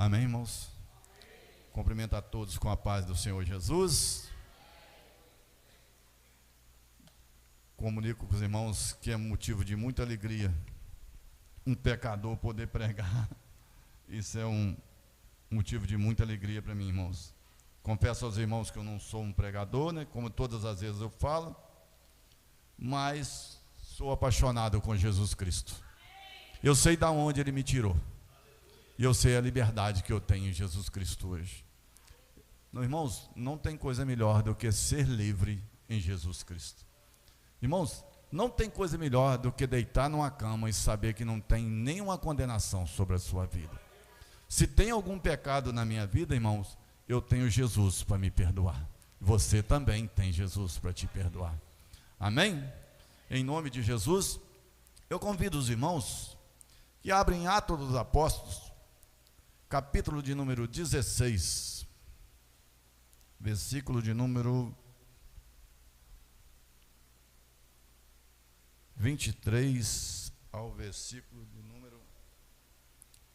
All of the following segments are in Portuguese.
Amém, irmãos? Cumprimento a todos com a paz do Senhor Jesus. Comunico com os irmãos que é motivo de muita alegria um pecador poder pregar. Isso é um motivo de muita alegria para mim, irmãos. Confesso aos irmãos que eu não sou um pregador, né? Como todas as vezes eu falo, mas sou apaixonado com Jesus Cristo. Eu sei de onde Ele me tirou. E eu sei a liberdade que eu tenho em Jesus Cristo hoje. Irmãos, não tem coisa melhor do que ser livre em Jesus Cristo. Irmãos, não tem coisa melhor do que deitar numa cama e saber que não tem nenhuma condenação sobre a sua vida. Se tem algum pecado na minha vida, irmãos, eu tenho Jesus para me perdoar. Você também tem Jesus para te perdoar. Amém? Em nome de Jesus, eu convido os irmãos que abrem Atos dos Apóstolos, capítulo de número 16, versículo de número 23 ao versículo de número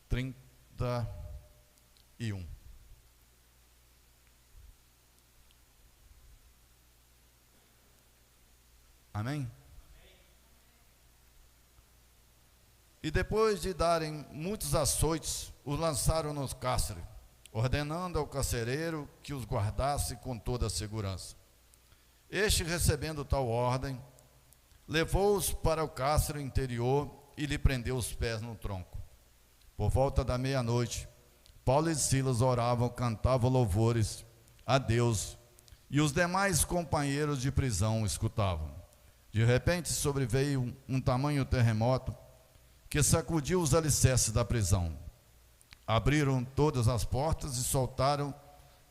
31. Amém? E depois de darem muitos açoites, os lançaram no cárcere, ordenando ao carcereiro que os guardasse com toda a segurança. Este, recebendo tal ordem, levou-os para o cárcere interior e lhe prendeu os pés no tronco. Por volta da meia-noite, Paulo e Silas oravam, cantavam louvores a Deus, e os demais companheiros de prisão escutavam. De repente sobreveio um tamanho terremoto que sacudiu os alicerces da prisão. Abriram todas as portas e soltaram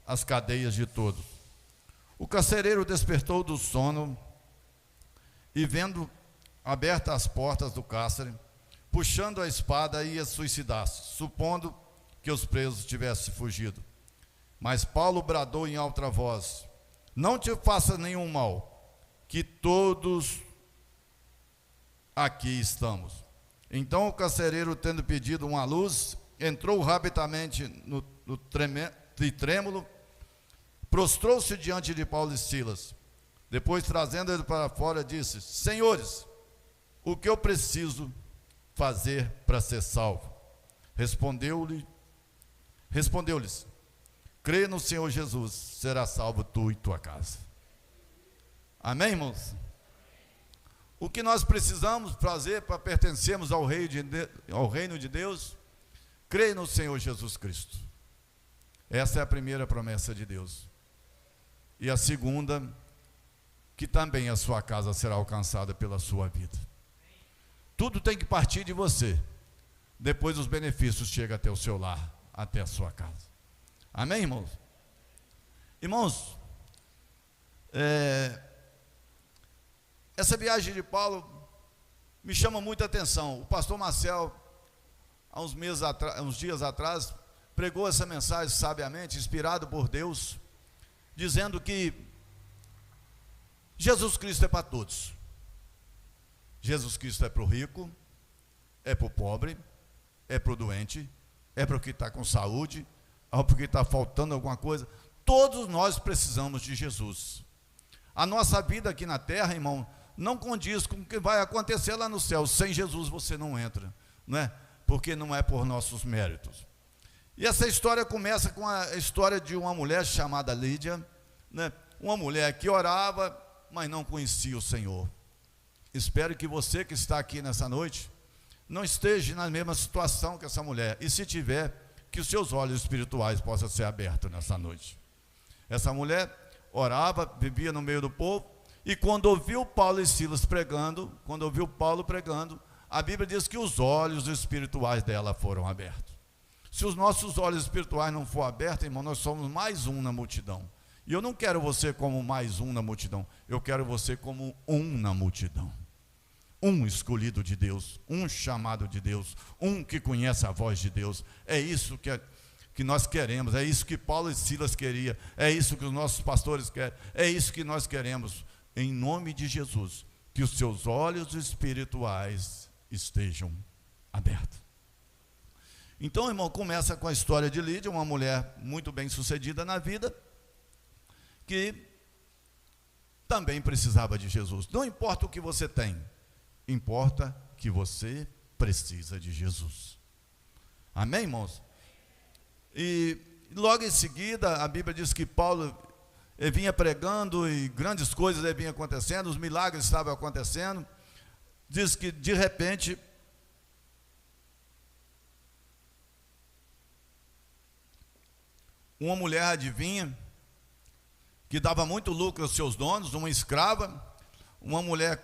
as cadeias de todos. O carcereiro despertou do sono e, vendo abertas as portas do cárcere, puxando a espada, ia suicidar-se, supondo que os presos tivessem fugido. Mas Paulo bradou em alta voz: não te faça nenhum mal, que todos aqui estamos. Então o carcereiro, tendo pedido uma luz, entrou rapidamente no trêmulo, prostrou-se diante de Paulo e Silas. Depois, trazendo ele para fora, disse: senhores, o que eu preciso fazer para ser salvo? Respondeu-lhes: crê no Senhor Jesus, será salvo tu e tua casa. Amém, irmãos? O que nós precisamos fazer para pertencermos ao reino de Deus? Creia no Senhor Jesus Cristo. Essa é a primeira promessa de Deus. E a segunda, que também a sua casa será alcançada pela sua vida. Tudo tem que partir de você. Depois os benefícios chegam até o seu lar, até a sua casa. Amém, irmãos? Irmãos, essa viagem de Paulo me chama muita atenção. O pastor Marcel, há uns dias atrás, pregou essa mensagem sabiamente, inspirado por Deus, dizendo que Jesus Cristo é para todos. Jesus Cristo é para o rico, é para o pobre, é para o doente, é para o que está com saúde, é para o que está faltando alguma coisa. Todos nós precisamos de Jesus. A nossa vida aqui na terra, irmão, não condiz com o que vai acontecer lá no céu. Sem Jesus você não entra, não é? Porque não é por nossos méritos. E essa história começa com a história de uma mulher chamada Lídia, né? Uma mulher que orava, mas não conhecia o Senhor. Espero que você que está aqui nessa noite não esteja na mesma situação que essa mulher, e se tiver, que os seus olhos espirituais possam ser abertos nessa noite. Essa mulher orava, vivia no meio do povo, e quando ouviu Paulo e Silas pregando, a Bíblia diz que os olhos espirituais dela foram abertos. Se os nossos olhos espirituais não forem abertos, irmão, nós somos mais um na multidão. E eu não quero você como mais um na multidão, eu quero você como um na multidão. Um escolhido de Deus, um chamado de Deus, um que conhece a voz de Deus. É isso que nós queremos, é isso que Paulo e Silas queriam, é isso que os nossos pastores querem, é isso que nós queremos. Em nome de Jesus, que os seus olhos espirituais estejam abertos. Então, irmão, começa com a história de Lídia, uma mulher muito bem sucedida na vida, que também precisava de Jesus. Não importa o que você tem, importa que você precisa de Jesus. Amém, irmãos? E logo em seguida, a Bíblia diz que Paulo vinha pregando e grandes coisas vinham acontecendo, os milagres estavam acontecendo. Diz que de repente uma mulher adivinha, que dava muito lucro aos seus donos, uma escrava, uma mulher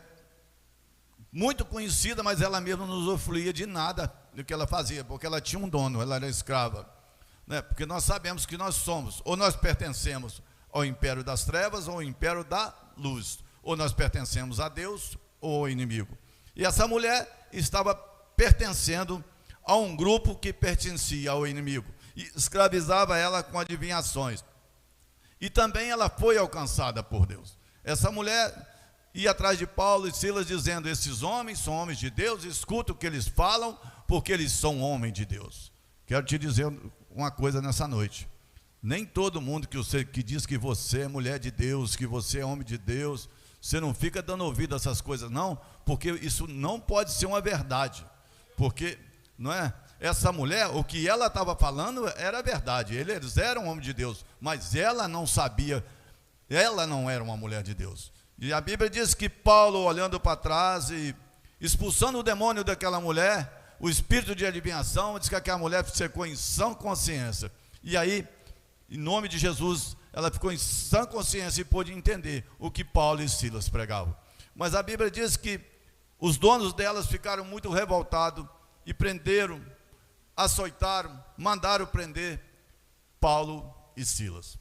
muito conhecida, mas ela mesma não usufruía de nada do que ela fazia, porque ela tinha um dono, ela era escrava, né? Porque nós sabemos que nós somos, ou nós pertencemos ao império das trevas, ou ao império da luz, ou nós pertencemos a Deus, ou ao inimigo. E essa mulher estava pertencendo a um grupo que pertencia ao inimigo, e escravizava ela com adivinhações. E também ela foi alcançada por Deus. Essa mulher ia atrás de Paulo e Silas dizendo: esses homens são homens de Deus, escuta o que eles falam, porque eles são homens de Deus. Quero te dizer uma coisa nessa noite: nem todo mundo que diz que você é mulher de Deus, que você é homem de Deus, você não fica dando ouvido a essas coisas não, porque isso não pode ser uma verdade, porque, não é? Essa mulher, o que ela estava falando era verdade, eles eram homens de Deus, mas ela não sabia, ela não era uma mulher de Deus. E a Bíblia diz que Paulo, olhando para trás e expulsando o demônio daquela mulher, o espírito de adivinhação, diz que aquela mulher ficou em sã consciência. E aí, em nome de Jesus, ela ficou em sã consciência e pôde entender o que Paulo e Silas pregavam. Mas a Bíblia diz que os donos delas ficaram muito revoltados e prenderam, açoitaram, mandaram prender Paulo e Silas.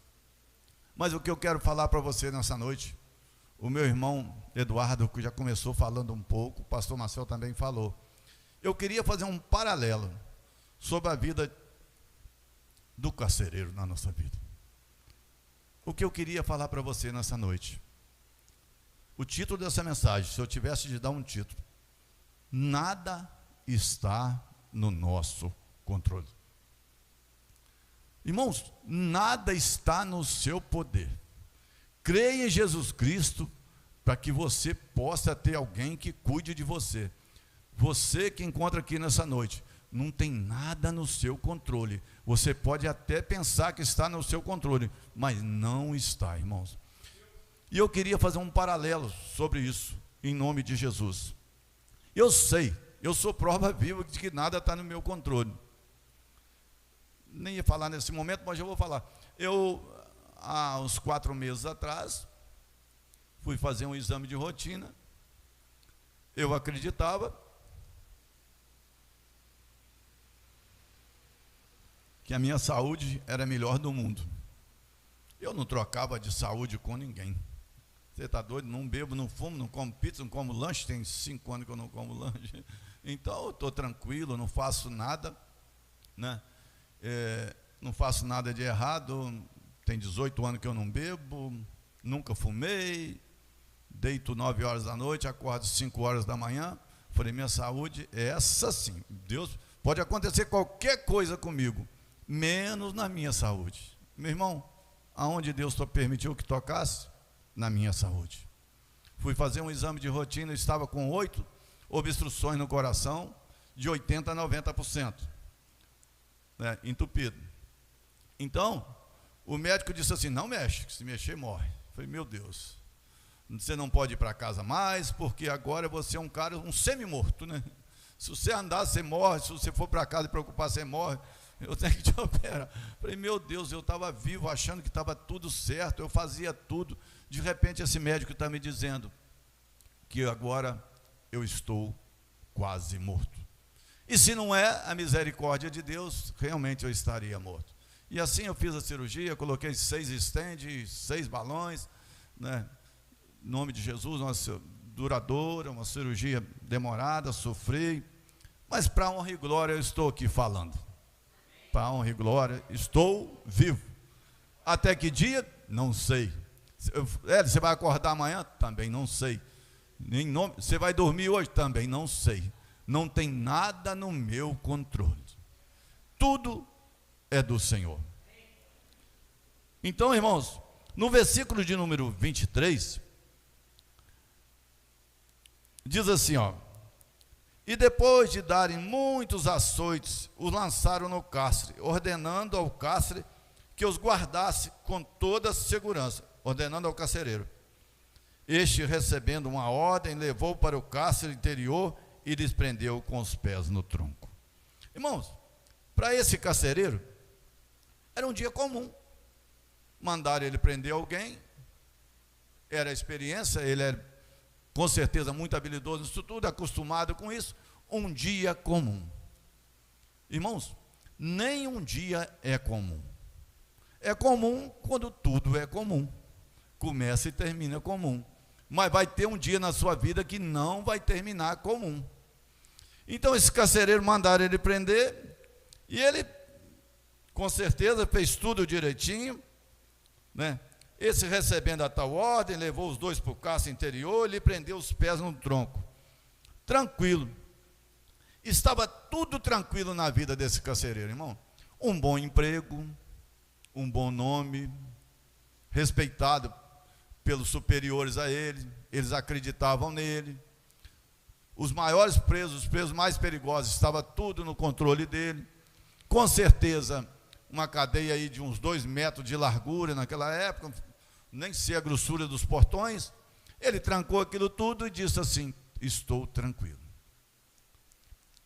Mas o que eu quero falar para você nessa noite, o meu irmão Eduardo, que já começou falando um pouco, o pastor Marcel também falou, eu queria fazer um paralelo sobre a vida do carcereiro na nossa vida. O que eu queria falar para você nessa noite, o título dessa mensagem, se eu tivesse de dar um título: nada está no nosso controle. Irmãos, nada está no seu poder. Creia em Jesus Cristo para que você possa ter alguém que cuide de você. Você que encontra aqui nessa noite, não tem nada no seu controle. Você pode até pensar que está no seu controle, mas não está, irmãos. E eu queria fazer um paralelo sobre isso, em nome de Jesus. Eu sei, eu sou prova viva de que nada está no meu controle. Nem ia falar nesse momento, mas eu vou falar. Eu, há uns 4 meses atrás, fui fazer um exame de rotina. Eu acreditava que a minha saúde era a melhor do mundo. Eu não trocava de saúde com ninguém. Você está doido? Não bebo, não fumo, não como pizza, não como lanche. Tem 5 anos que eu não como lanche. Então eu estou tranquilo, não faço nada, né? Não faço nada de errado. Tem 18 anos que eu não bebo, nunca fumei, deito 9 horas da noite, acordo 5 horas da manhã. Falei, minha saúde é essa sim. Deus, pode acontecer qualquer coisa comigo, menos na minha saúde. Meu irmão, aonde Deus permitiu que tocasse? Na minha saúde. Fui fazer um exame de rotina, estava com 8 obstruções no coração, de 80% a 90%, né, entupido. Então, o médico disse assim: não mexe, que se mexer morre. Eu falei, meu Deus, você não pode ir para casa mais, porque agora você é um cara, um semi-morto, né? Se você andar, você morre, se você for para casa e preocupar, você morre. Eu tenho que te operar. Falei, meu Deus, eu estava vivo, achando que estava tudo certo, eu fazia tudo. De repente esse médico está me dizendo que agora eu estou quase morto. E se não é a misericórdia de Deus, realmente eu estaria morto. E assim eu fiz a cirurgia, coloquei 6 estentes, 6 balões, né? Em nome de Jesus, uma duradoura, uma cirurgia demorada, sofri, mas para honra e glória eu estou aqui falando. Para honra e glória, estou vivo. Até que dia? Não sei. Você vai acordar amanhã? Também não sei. Você vai dormir hoje? Também não sei. Não tem nada no meu controle. tudo é do Senhor. Então, irmãos, no versículo de número 23, diz assim, ó: e depois de darem muitos açoites, os lançaram no cárcere, ordenando ao cárcere que os guardasse com toda segurança, ordenando ao carcereiro. Este, recebendo uma ordem, levou para o cárcere interior e lhes prendeu com os pés no tronco. Irmãos, para esse carcereiro, era um dia comum. Mandaram ele prender alguém, era a experiência, ele era com certeza muito habilidoso nisso tudo, acostumado com isso, um dia comum. Irmãos, nem um dia é comum. É comum quando tudo é comum, começa e termina comum, mas vai ter um dia na sua vida que não vai terminar comum. Então esse carcereiro mandaram ele prender, e ele com certeza fez tudo direitinho, né? Esse, recebendo a tal ordem, levou os dois para o cárcere interior e lhe prendeu os pés no tronco. Tranquilo. Estava tudo tranquilo na vida desse carcereiro, irmão. Um bom emprego, um bom nome, respeitado pelos superiores a ele, eles acreditavam nele. Os maiores presos, os presos mais perigosos, estava tudo no controle dele. Com certeza, uma cadeia aí de uns 2 metros de largura naquela época, nem sei a grossura dos portões. Ele trancou aquilo tudo e disse assim: estou tranquilo.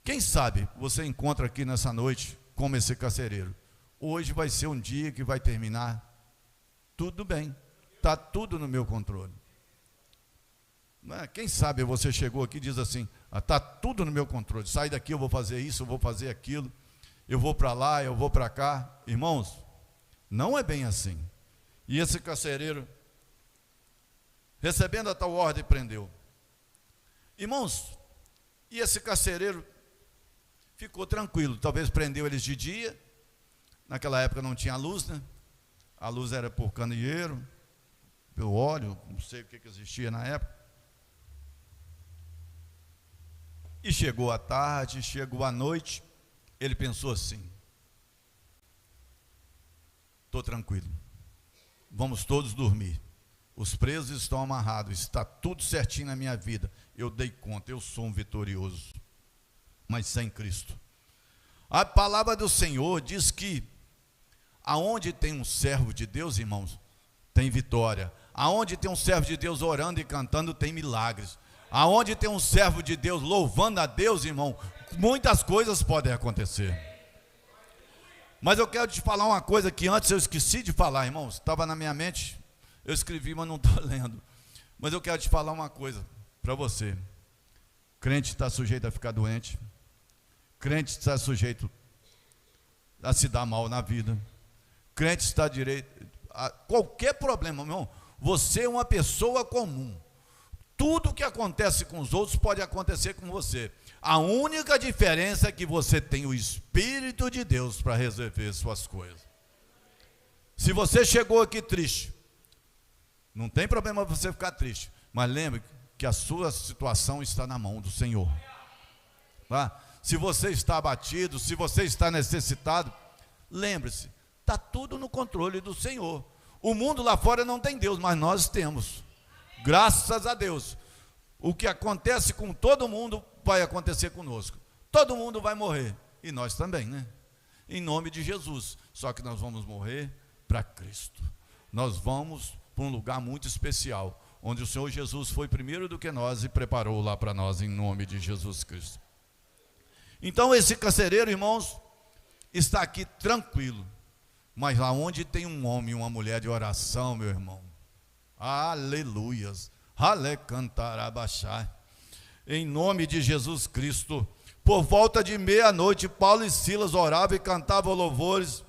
Quem sabe você encontra aqui nessa noite como esse carcereiro. Hoje vai ser um dia que vai terminar tudo bem, está tudo no meu controle. Quem sabe você chegou aqui e diz assim: está tudo no meu controle, sai daqui, eu vou fazer isso, eu vou fazer aquilo, eu vou para lá, eu vou para cá. Irmãos, não é bem assim. E esse carcereiro, recebendo a tal ordem, prendeu. Irmãos, e esse carcereiro ficou tranquilo. Talvez prendeu eles de dia. Naquela época não tinha luz, né? A luz era por candeeiro, pelo óleo, não sei o que existia na época. E chegou a tarde, chegou a noite, ele pensou assim: estou tranquilo, vamos todos dormir. Os presos estão amarrados, está tudo certinho na minha vida. Eu dei conta, eu sou um vitorioso, mas sem Cristo. A palavra do Senhor diz que aonde tem um servo de Deus, irmãos, tem vitória. Aonde tem um servo de Deus orando e cantando, tem milagres. Aonde tem um servo de Deus louvando a Deus, irmão, muitas coisas podem acontecer. Mas eu quero te falar uma coisa que antes eu esqueci de falar, irmãos. Estava na minha mente, eu escrevi, mas não estou lendo. Mas eu quero te falar uma coisa para você. Crente está sujeito a ficar doente. Crente está sujeito a se dar mal na vida. Crente está direito a qualquer problema, meu irmão. Você é uma pessoa comum. Tudo que acontece com os outros pode acontecer com você. A única diferença é que você tem o Espírito de Deus para resolver suas coisas. Se você chegou aqui triste, não tem problema você ficar triste, mas lembre que a sua situação está na mão do Senhor. Tá? Se você está abatido, se você está necessitado, lembre-se, está tudo no controle do Senhor. O mundo lá fora não tem Deus, mas nós temos. Graças a Deus. O que acontece com todo mundo vai acontecer conosco. Todo mundo vai morrer, e nós também, né? Em nome de Jesus. Só que nós vamos morrer para Cristo. Nós vamos para um lugar muito especial, onde o Senhor Jesus foi primeiro do que nós e preparou lá para nós, em nome de Jesus Cristo. Então esse carcereiro, irmãos, está aqui tranquilo, mas lá onde tem um homem e uma mulher de oração, meu irmão, aleluias, alecantarabachai, em nome de Jesus Cristo. Por volta de meia-noite, Paulo e Silas oravam e cantavam louvores,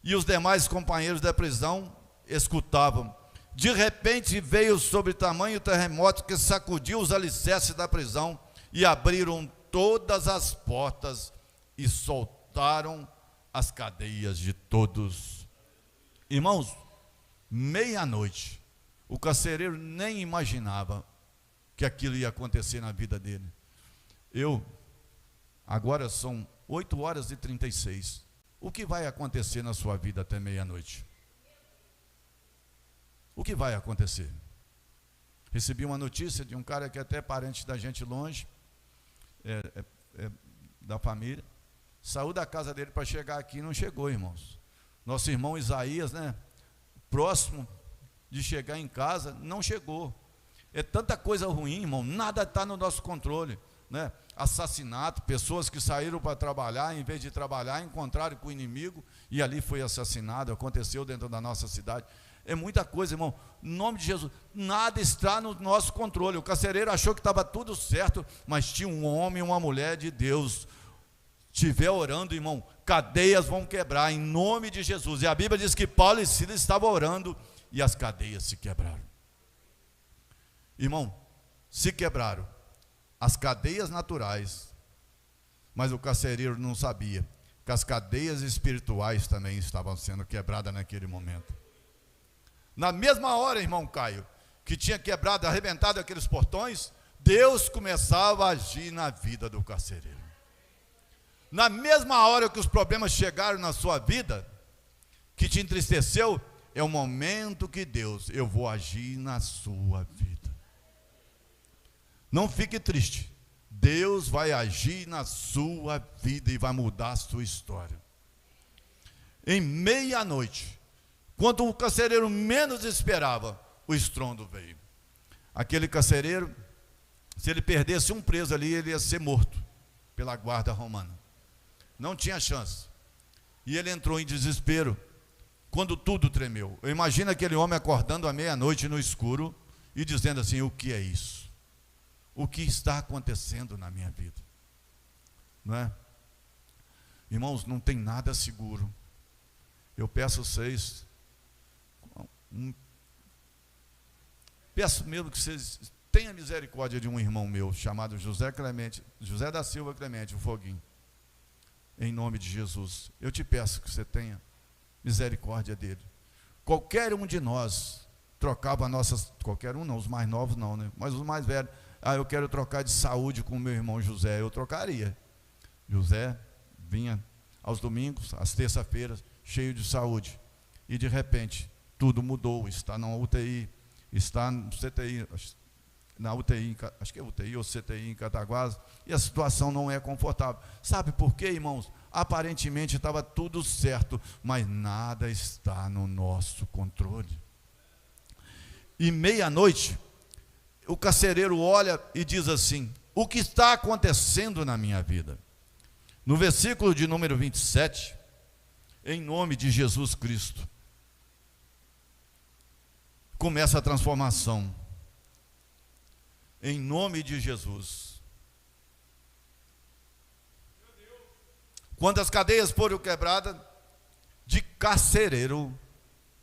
e os demais companheiros da prisão escutavam. De repente veio sobre tamanho terremoto que sacudiu os alicerces da prisão, e abriram todas as portas e soltaram as cadeias de todos. Irmãos, meia-noite, o carcereiro nem imaginava que aquilo ia acontecer na vida dele. Agora são 8h36. O que vai acontecer na sua vida até meia-noite? O que vai acontecer? Recebi uma notícia de um cara que é até parente da gente longe, da família, saiu da casa dele para chegar aqui e não chegou, irmãos. Nosso irmão Isaías, né, próximo de chegar em casa, não chegou. É tanta coisa ruim, irmão, nada está no nosso controle, né? Assassinato, pessoas que saíram para trabalhar, em vez de trabalhar, encontraram com o inimigo e ali foi assassinado, aconteceu dentro da nossa cidade. É muita coisa, irmão. Em nome de Jesus, nada está no nosso controle. O carcereiro achou que estava tudo certo, mas tinha um homem e uma mulher de Deus. Estiver orando, irmão, cadeias vão quebrar em nome de Jesus. E a Bíblia diz que Paulo e Silas estavam orando e as cadeias se quebraram. Irmão, se quebraram as cadeias naturais, mas o carcereiro não sabia que as cadeias espirituais também estavam sendo quebradas naquele momento. Na mesma hora, irmão Caio, que tinha quebrado, arrebentado aqueles portões, Deus começava a agir na vida do carcereiro. Na mesma hora que os problemas chegaram na sua vida, que te entristeceu, é o momento que Deus, eu vou agir na sua vida. Não fique triste, Deus vai agir na sua vida e vai mudar a sua história. Em meia-noite, quando o carcereiro menos esperava, o estrondo veio. Aquele carcereiro, se ele perdesse um preso ali, ele ia ser morto pela guarda romana. Não tinha chance. E ele entrou em desespero, quando tudo tremeu. Eu imagino aquele homem acordando à meia-noite no escuro e dizendo assim: o que é isso? O que está acontecendo na minha vida? Não é? Irmãos, não tem nada seguro. Eu peço a vocês, peço mesmo que vocês tenham misericórdia de um irmão meu, chamado José da Silva Clemente, o Foguinho. Em nome de Jesus, eu te peço que você tenha misericórdia dele. Qualquer um de nós trocava nossas, qualquer um não, os mais novos não, né? Mas os mais velhos, eu quero trocar de saúde com o meu irmão José, eu trocaria. José vinha aos domingos, às terças-feiras, cheio de saúde, e de repente, tudo mudou, está na UTI, está no CTI, na UTI, acho que é UTI ou CTI em Cataguases, e a situação não é confortável. Sabe por quê, irmãos? Aparentemente estava tudo certo, mas nada está no nosso controle. E meia-noite, o carcereiro olha e diz assim: o que está acontecendo na minha vida? No versículo de número 27, em nome de Jesus Cristo, começa a transformação. Em nome de Jesus. Quando as cadeias foram quebradas, de carcereiro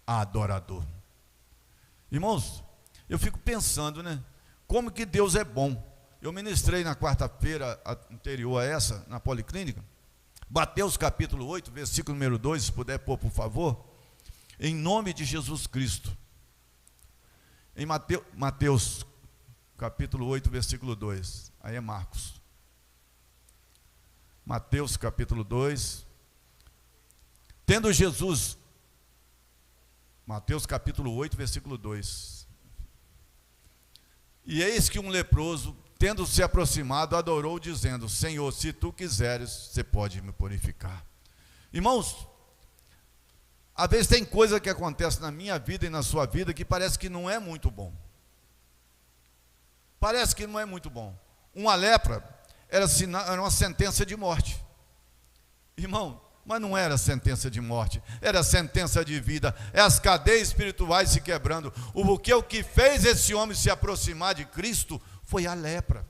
a adorador. Irmãos, eu fico pensando, né? Como que Deus é bom. Eu ministrei na quarta-feira anterior a essa, na Policlínica, Mateus capítulo 8, versículo número 2, se puder pôr, por favor. Em nome de Jesus Cristo. Em Mateus capítulo 8, versículo 2. Aí é Marcos. Mateus capítulo 2. Tendo Jesus, Mateus capítulo 8, versículo 2. E eis que um leproso, tendo se aproximado, adorou, dizendo: Senhor, se tu quiseres, você pode me purificar. Irmãos, às vezes tem coisa que acontece na minha vida e na sua vida que parece que não é muito bom. Parece que não é muito bom. Uma lepra era uma sentença de morte. Irmão, mas não era sentença de morte, era sentença de vida. É as cadeias espirituais se quebrando. O que fez esse homem se aproximar de Cristo foi a lepra.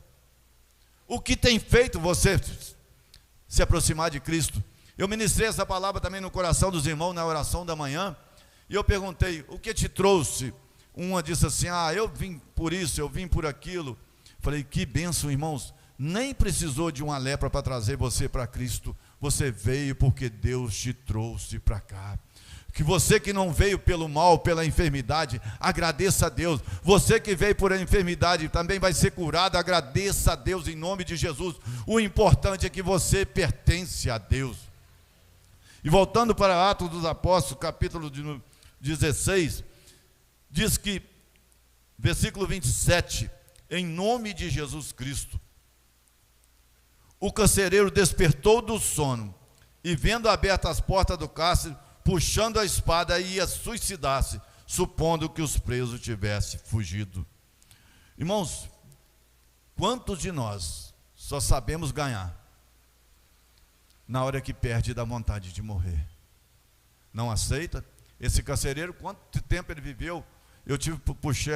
O que tem feito você se aproximar de Cristo? Eu ministrei essa palavra também no coração dos irmãos na oração da manhã, e eu perguntei: o que te trouxe? Uma disse assim: eu vim por isso, eu vim por aquilo. Falei: que bênção, irmãos. Nem precisou de uma lepra para trazer você para Cristo. você veio porque Deus te trouxe para cá. Que você que não veio pelo mal, pela enfermidade, agradeça a Deus. Você que veio por enfermidade também vai ser curado, agradeça a Deus em nome de Jesus. O importante é que você pertence a Deus. E voltando para Atos dos Apóstolos, capítulo 16, diz que, versículo 27, em nome de Jesus Cristo, o carcereiro despertou do sono e, vendo abertas as portas do cárcere, puxando a espada, ia suicidar-se, supondo que os presos tivessem fugido. Irmãos, quantos de nós só sabemos ganhar na hora que perde da vontade de morrer? Não aceita? Esse carcereiro, quanto tempo ele viveu? Eu puxei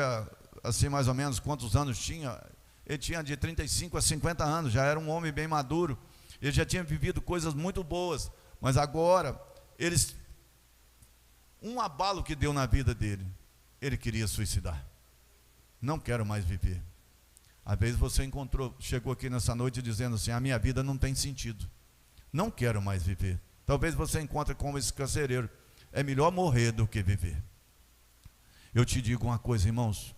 assim mais ou menos quantos anos tinha. Ele tinha de 35 a 50 anos, já era um homem bem maduro. Ele já tinha vivido coisas muito boas, mas agora um abalo que deu na vida dele, ele queria suicidar. Não quero mais viver. Às vezes você chegou aqui nessa noite dizendo assim: a minha vida não tem sentido, não quero mais viver. Talvez você encontre como esse carcereiro: é melhor morrer do que viver. Eu te digo uma coisa, irmãos,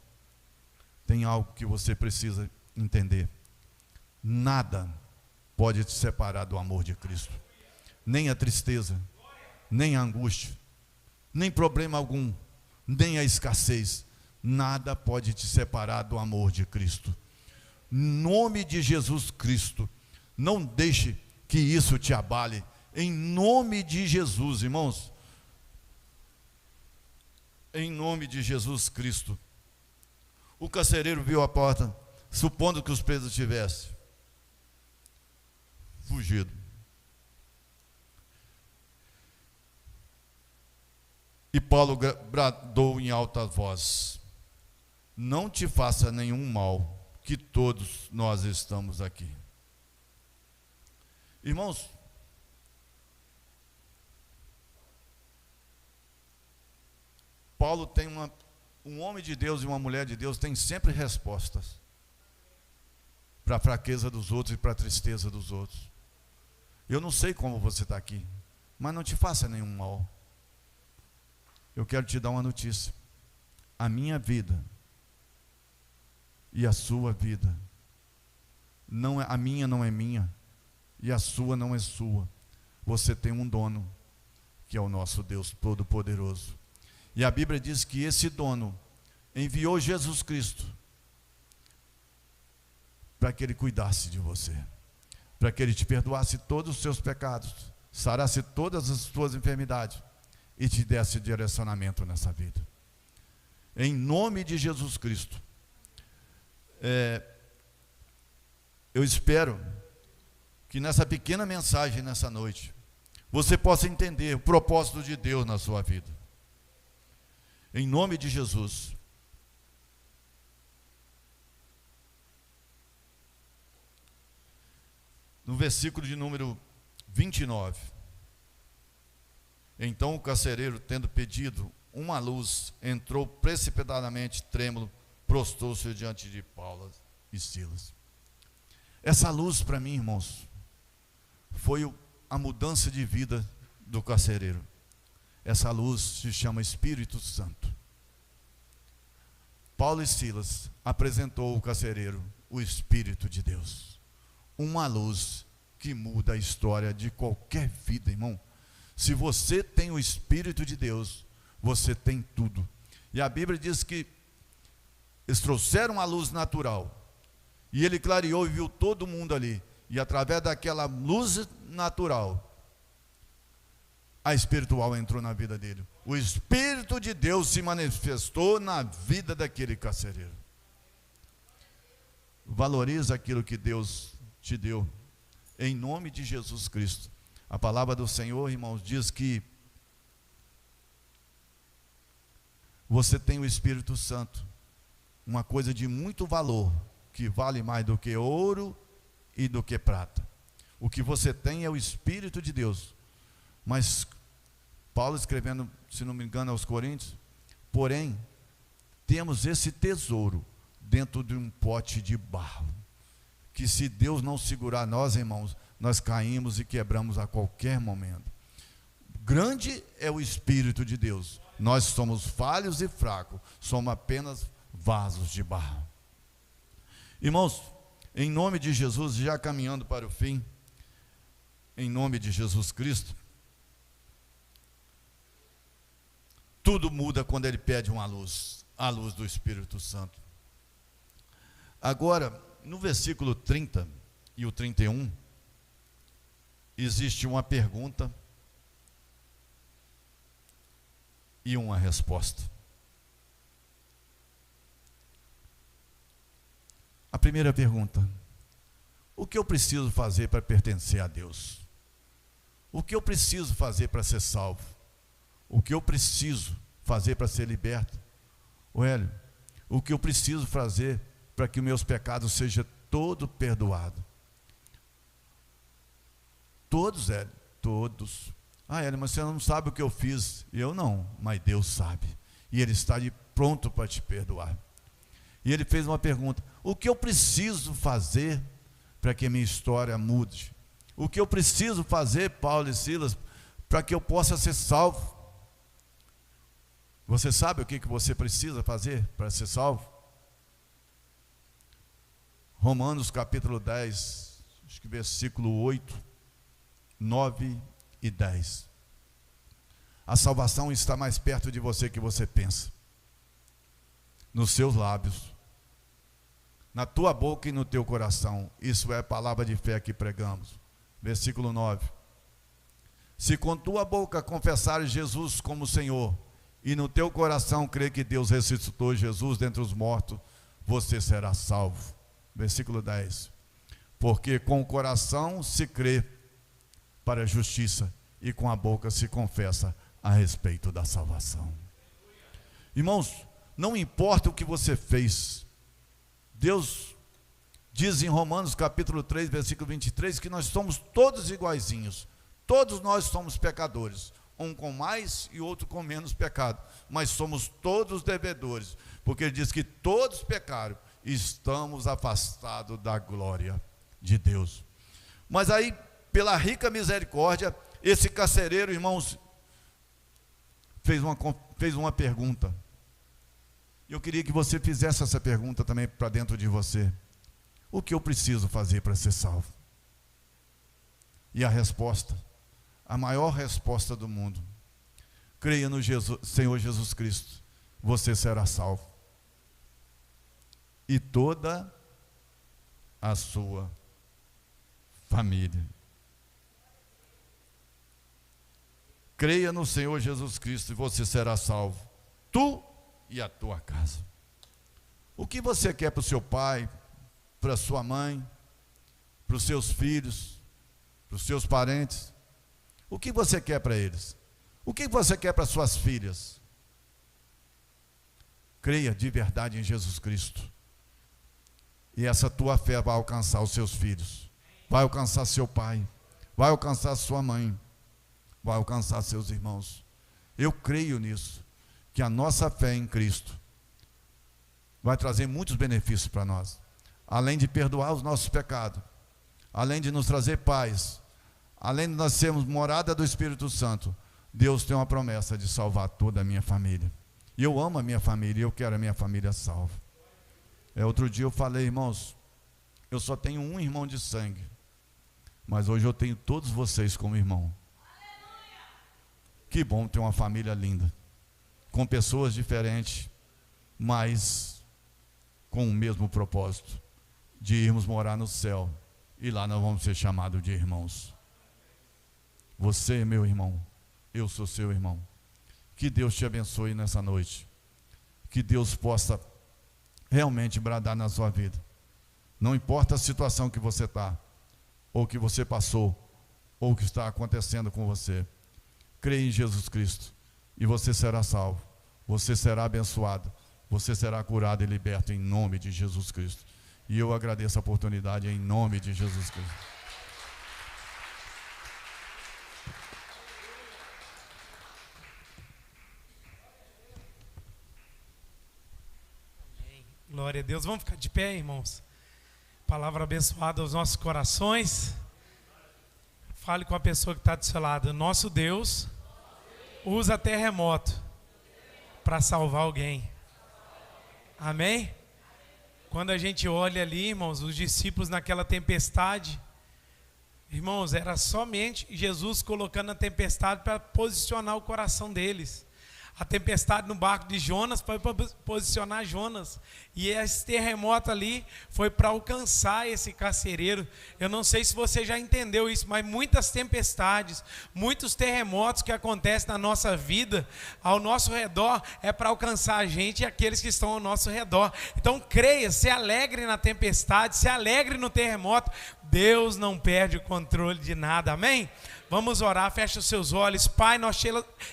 tem algo que você precisa entender: nada pode te separar do amor de Cristo, nem a tristeza, nem a angústia, nem problema algum, nem a escassez. Nada pode te separar do amor de Cristo. Em nome de Jesus Cristo, não deixe que isso te abale. Em nome de Jesus, irmãos, em nome de Jesus Cristo. O carcereiro viu a porta, supondo que os presos tivessem fugido. E Paulo bradou em alta voz: não te faça nenhum mal, que todos nós estamos aqui. Irmãos, Paulo tem um homem de Deus e uma mulher de Deus tem sempre respostas para a fraqueza dos outros e para a tristeza dos outros. Eu não sei como você está aqui, mas não te faça nenhum mal. Eu quero te dar uma notícia: a minha vida e a sua vida, a minha não é minha e a sua não é sua. Você tem um dono, que é o nosso Deus Todo-Poderoso. E a Bíblia diz que esse dono enviou Jesus Cristo para que Ele cuidasse de você, para que Ele te perdoasse todos os seus pecados, sarasse todas as suas enfermidades e te desse direcionamento nessa vida. Em nome de Jesus Cristo. Eu espero que nessa pequena mensagem, nessa noite, você possa entender o propósito de Deus na sua vida. Em nome de Jesus. No versículo de número 29. Então o carcereiro, tendo pedido uma luz, entrou precipitadamente, trêmulo, prostrou-se diante de Paulo e Silas. Essa luz, para mim, irmãos, foi a mudança de vida do carcereiro. Essa luz se chama Espírito Santo. Paulo e Silas apresentou ao carcereiro o Espírito de Deus, uma luz que muda a história de qualquer vida, irmão. Se você tem o Espírito de Deus, você tem tudo. E a Bíblia diz que eles trouxeram a luz natural, e ele clareou e viu todo mundo ali, e através daquela luz natural, a espiritual entrou na vida dele. O Espírito de Deus se manifestou na vida daquele carcereiro. Valoriza aquilo que Deus te deu, em nome de Jesus Cristo. A palavra do Senhor, irmãos, diz que você tem o Espírito Santo, uma coisa de muito valor, que vale mais do que ouro e do que prata. O que você tem é o Espírito de Deus. Mas Paulo escrevendo, se não me engano, aos Coríntios: porém, temos esse tesouro dentro de um pote de barro, que se Deus não segurar nós, irmãos, nós caímos e quebramos a qualquer momento. Grande é o Espírito de Deus. Nós somos falhos e fracos, somos apenas vasos de barro. Irmãos, em nome de Jesus, já caminhando para o fim, em nome de Jesus Cristo, tudo muda quando ele pede uma luz, a luz do Espírito Santo. Agora, no versículo 30 e o 31, existe uma pergunta e uma resposta. A primeira pergunta: o que eu preciso fazer para pertencer a Deus? O que eu preciso fazer para ser salvo? O que eu preciso fazer para ser liberto? Hélio, o que eu preciso fazer para que meus pecados sejam todos perdoados? Todos, Hélio, todos. Hélio, mas você não sabe o que eu fiz. Eu não, mas Deus sabe. E Ele está pronto para te perdoar. E ele fez uma pergunta: o que eu preciso fazer para que minha história mude? O que eu preciso fazer, Paulo e Silas, para que eu possa ser salvo? Você sabe o que você precisa fazer para ser salvo? Romanos capítulo 10, acho que versículo 8, 9 e 10. A salvação está mais perto de você que você pensa. Nos seus lábios, na tua boca e no teu coração. Isso é a palavra de fé que pregamos. Versículo 9: se com tua boca confessares Jesus como Senhor, e no teu coração crer que Deus ressuscitou Jesus dentre os mortos, você será salvo. Versículo 10: porque com o coração se crê para a justiça, e com a boca se confessa a respeito da salvação. Irmãos, não importa o que você fez, Deus diz em Romanos capítulo 3, versículo 23, que nós somos todos iguaizinhos. Todos nós somos pecadores, um com mais e outro com menos pecado, mas somos todos devedores, porque ele diz que todos pecaram e estamos afastados da glória de Deus. Mas aí, pela rica misericórdia, esse carcereiro, irmãos, fez uma pergunta. Eu queria que você fizesse essa pergunta também para dentro de você: o que eu preciso fazer para ser salvo? E a resposta, a maior resposta do mundo: creia no Senhor Jesus Cristo, você será salvo, e toda a sua família. Creia no Senhor Jesus Cristo e você será salvo, tu e a tua casa. O que você quer para o seu pai, para a sua mãe, para os seus filhos, para os seus parentes? O que você quer para eles? O que você quer para suas filhas? Creia de verdade em Jesus Cristo, e essa tua fé vai alcançar os seus filhos, vai alcançar seu pai, vai alcançar sua mãe, vai alcançar seus irmãos. Eu creio nisso, que a nossa fé em Cristo vai trazer muitos benefícios para nós, além de perdoar os nossos pecados, além de nos trazer paz, além de nós sermos morada do Espírito Santo. Deus tem uma promessa de salvar toda a minha família, e eu amo a minha família, e eu quero a minha família salva. Outro dia eu falei: irmãos, eu só tenho um irmão de sangue, mas hoje eu tenho todos vocês como irmão. Que bom ter uma família linda, com pessoas diferentes, mas com o mesmo propósito, de irmos morar no céu, e lá nós vamos ser chamados de irmãos. Você é meu irmão, eu sou seu irmão. Que Deus te abençoe nessa noite, que Deus possa realmente bradar na sua vida. Não importa a situação que você está, ou que você passou, ou que está acontecendo com você, creia em Jesus Cristo e você será salvo, você será abençoado, você será curado e liberto em nome de Jesus Cristo. E eu agradeço a oportunidade em nome de Jesus Cristo. Amém. Glória a Deus. Vamos ficar de pé, irmãos. Palavra abençoada aos nossos corações. Fale com a pessoa que está do seu lado. Nosso Deus usa terremoto para salvar alguém. Amém? Quando a gente olha ali, irmãos, os discípulos naquela tempestade, irmãos, era somente Jesus colocando a tempestade para posicionar o coração deles. A tempestade no barco de Jonas foi para posicionar Jonas. E esse terremoto ali foi para alcançar esse carcereiro. Eu não sei se você já entendeu isso, mas muitas tempestades, muitos terremotos que acontecem na nossa vida, ao nosso redor, é para alcançar a gente e aqueles que estão ao nosso redor. Então creia, se alegre na tempestade, se alegre no terremoto. Deus não perde o controle de nada, amém? Vamos orar, fecha os seus olhos. Pai, nós te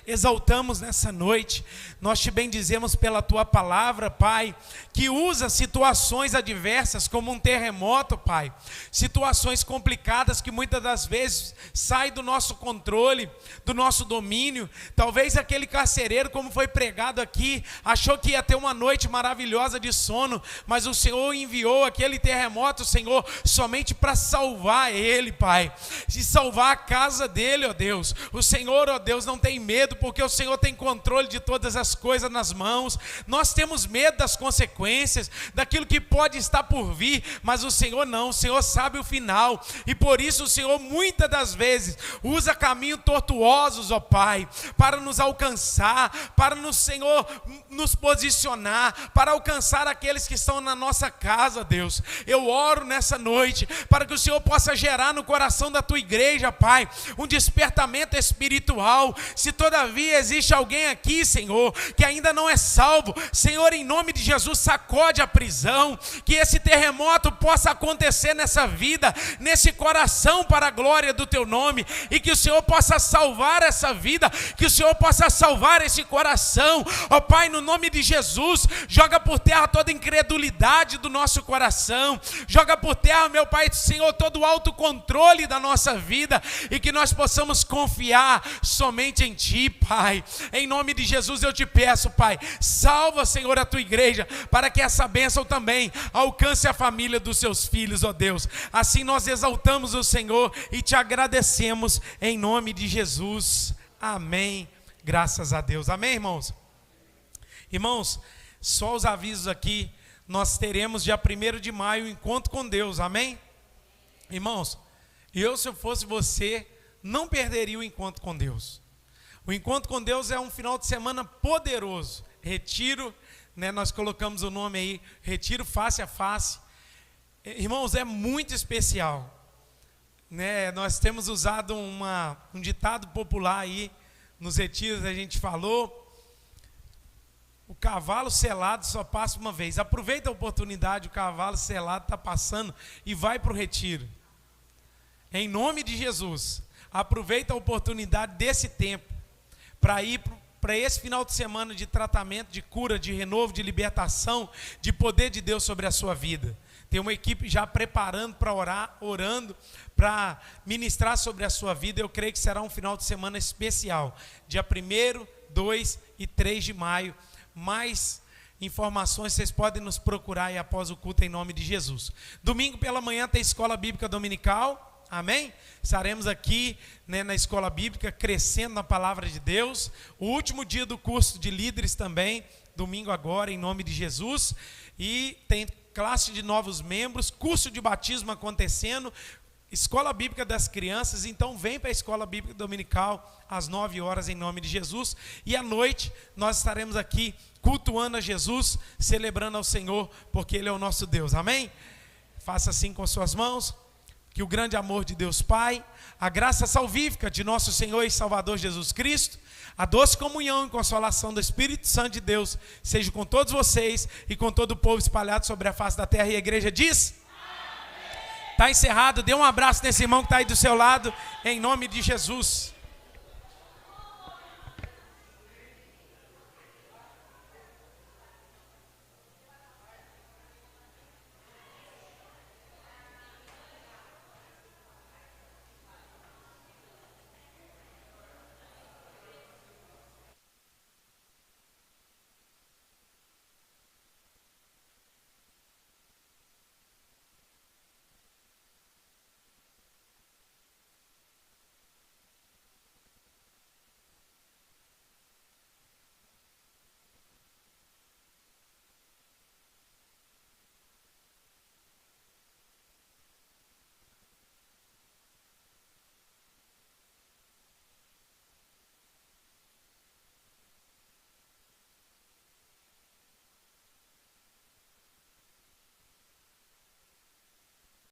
exaltamos nessa noite, nós te bendizemos pela tua palavra, Pai, que usa situações adversas como um terremoto, Pai, situações complicadas que muitas das vezes saem do nosso controle, do nosso domínio. Talvez aquele carcereiro, como foi pregado aqui, achou que ia ter uma noite maravilhosa de sono, mas o Senhor enviou aquele terremoto, Senhor, somente para salvar ele, Pai, e salvar a casa dele, ó Deus. O Senhor, ó Deus, não tem medo, porque o Senhor tem controle de todas as coisas nas mãos. Nós temos medo das consequências, daquilo que pode estar por vir, mas o Senhor não, o Senhor sabe o final, e por isso o Senhor muitas das vezes usa caminhos tortuosos, ó Pai, para nos alcançar, para nos, Senhor, nos posicionar, para alcançar aqueles que estão na nossa casa, Deus. Eu oro nessa noite, para que o Senhor possa gerar no coração da tua igreja, Pai, um despertamento espiritual. Se todavia existe alguém aqui, Senhor, que ainda não é salvo, Senhor, em nome de Jesus, sacode a prisão, que esse terremoto possa acontecer nessa vida, nesse coração, para a glória do teu nome, e que o Senhor possa salvar essa vida, que o Senhor possa salvar esse coração, ó Pai, no nome de Jesus. Joga por terra toda incredulidade do nosso coração, joga por terra, meu Pai, Senhor, todo o autocontrole da nossa vida, e que nós possamos confiar somente em Ti, Pai. Em nome de Jesus eu te peço, Pai, salva, Senhor, a tua igreja, para que essa bênção também alcance a família dos seus filhos, ó Deus. Assim nós exaltamos o Senhor e te agradecemos em nome de Jesus. Amém. Graças a Deus. Amém, irmãos? Irmãos, só os avisos aqui. Nós teremos dia 1º de maio o encontro com Deus. Amém? Irmãos, se eu fosse você, não perderia o encontro com Deus. O encontro com Deus é um final de semana poderoso. Retiro, né, nós colocamos o nome aí, Retiro Face a Face. Irmãos, é muito especial, né? Nós temos usado um ditado popular aí, nos retiros a gente falou: o cavalo selado só passa uma vez. Aproveita a oportunidade, o cavalo selado está passando e vai para o retiro. Em nome de Jesus, aproveita a oportunidade desse tempo para ir para esse final de semana de tratamento, de cura, de renovo, de libertação, de poder de Deus sobre a sua vida. Tem uma equipe já preparando para orar, orando, para ministrar sobre a sua vida. Eu creio que será um final de semana especial, dia 1º, 2 e 3 de maio. Mais informações vocês podem nos procurar aí após o culto, em nome de Jesus. Domingo pela manhã tem escola bíblica dominical. Amém? Estaremos aqui, né, na escola bíblica, crescendo na palavra de Deus. O último dia do curso de líderes também, domingo agora, em nome de Jesus. E tem classe de novos membros, curso de batismo acontecendo, escola bíblica das crianças. Então vem para a escola bíblica dominical às 9 horas, em nome de Jesus. E à noite nós estaremos aqui cultuando a Jesus, celebrando ao Senhor, porque Ele é o nosso Deus. Amém? Faça assim com suas mãos. Que o grande amor de Deus Pai, a graça salvífica de nosso Senhor e Salvador Jesus Cristo, a doce comunhão e consolação do Espírito Santo de Deus, seja com todos vocês e com todo o povo espalhado sobre a face da terra. E a igreja diz: está encerrado. Dê um abraço nesse irmão que está aí do seu lado, em nome de Jesus.